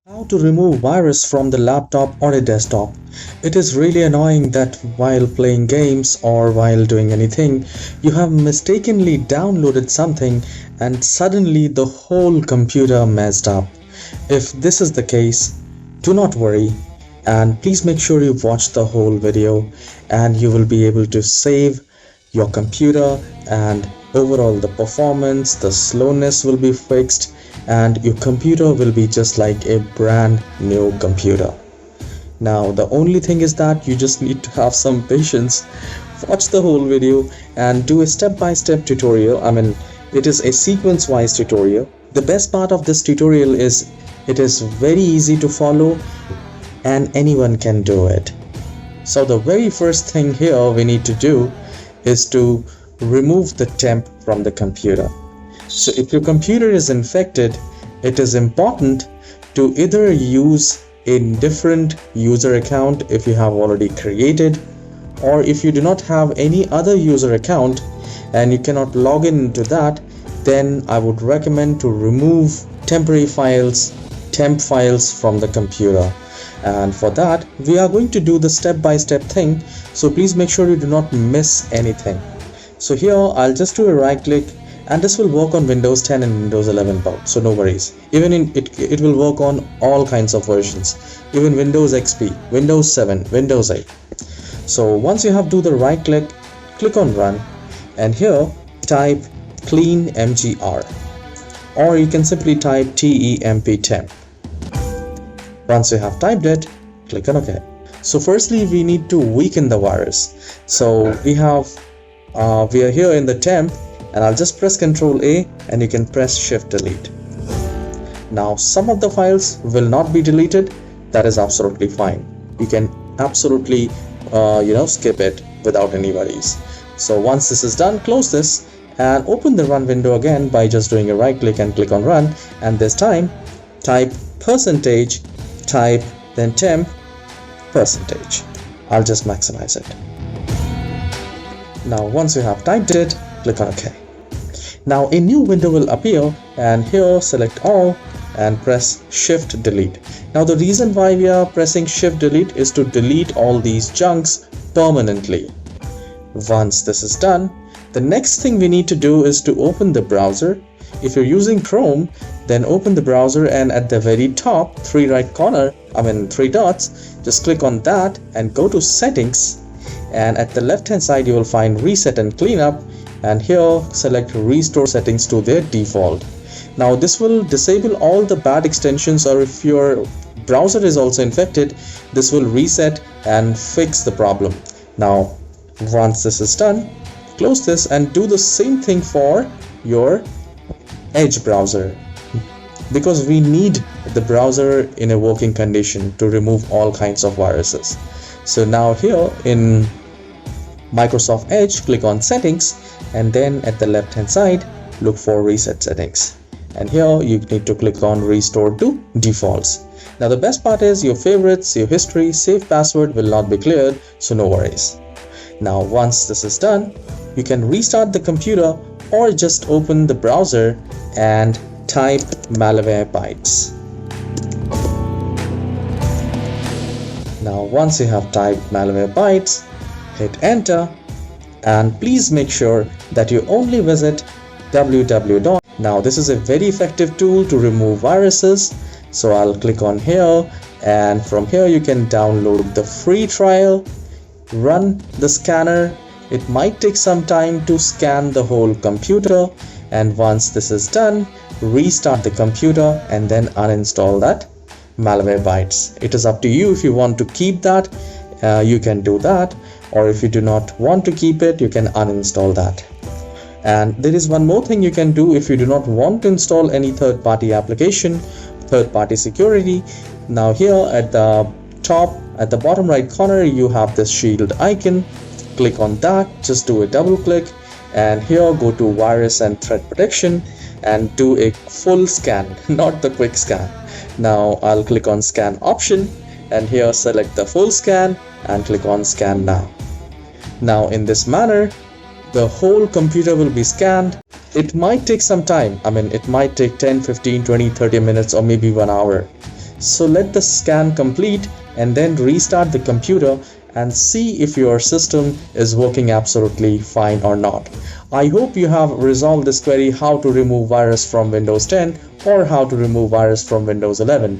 How to remove virus from the laptop or a desktop. It is really annoying that while playing games or while doing anything, you have mistakenly downloaded something and suddenly the whole computer messed up. If this is the case, do not worry and please make sure you watch the whole video and you will be able to save your computer, and overall the performance, the slowness will be fixed and your computer will be just like a brand new computer. Now the only thing is that you just need to have some patience, watch the whole video and do a step-by-step tutorial. It is a sequence-wise tutorial. The best part of this tutorial is it is very easy to follow and anyone can do it. So the very first thing here we need to do is to remove the temp from the computer. So if your computer is infected, it is important to either use a different user account if you have already created, or if you do not have any other user account and you cannot log into that, then I would recommend to remove temporary files, temp files from the computer. And for that we are going to do the step-by-step thing, so please make sure you do not miss anything. So here I'll just do a right click, and this will work on Windows 10 and Windows 11 both, so no worries. Even it will work on all kinds of versions, even Windows XP, Windows 7, Windows 8. So once you have do the right click, click on run, and here type clean mgr, or you can simply type temp temp. Once you have typed it, click on OK. So firstly we need to weaken the virus. So we are here in the temp, and I'll just press Ctrl A and you can press Shift Delete. Now some of the files will not be deleted. That is absolutely fine. You can absolutely skip it without any worries. So once this is done, close this and open the run window again by just doing a right click and click on run, and this time type %, type then temp %. I'll just maximize it. Now once you have typed it, click on OK. Now a new window will appear, and here select all and press Shift Delete. Now the reason why we are pressing Shift Delete is to delete all these chunks permanently. Once this is done, the next thing we need to do is to open the browser. If you're using Chrome, then open the browser, and at the very top, three dots, just click on that and go to Settings, and at the left hand side you will find Reset and Cleanup, and here select Restore Settings to their default. Now this will disable all the bad extensions, or if your browser is also infected, this will reset and fix the problem. Now once this is done, close this and do the same thing for your Edge browser, because we need the browser in a working condition to remove all kinds of viruses. So now here in Microsoft Edge, click on Settings, and then at the left hand side look for Reset Settings, and here you need to click on Restore to Defaults. Now the best part is your favorites, your history, save password will not be cleared, so no worries. Now once this is done, you can restart the computer or just open the browser and type Malwarebytes. Now once you have typed Malwarebytes, hit enter, and please make sure that you only visit www. Now this is a very effective tool to remove viruses, so I'll click on here, and from here you can download the free trial, run the scanner. It might take some time to scan the whole computer, and once this is done, restart the computer and then uninstall that Malwarebytes. It is up to you. If you want to keep that, you can do that, or if you do not want to keep it, you can uninstall that. And there is one more thing you can do if you do not want to install any third-party application, third-party security. Now here at the top, at the bottom right corner, you have this shield icon. Click on that, just do a double click, and here go to Virus and Threat Protection and do a full scan, not the quick scan. Now I'll click on Scan option, and here select the full scan and click on Scan Now. Now in this manner, the whole computer will be scanned. It might take some time. It might take 10, 15, 20, 30 minutes or maybe 1 hour. So let the scan complete and then restart the computer and see if your system is working absolutely fine or not. I hope you have resolved this query, how to remove virus from Windows 10 or how to remove virus from Windows 11.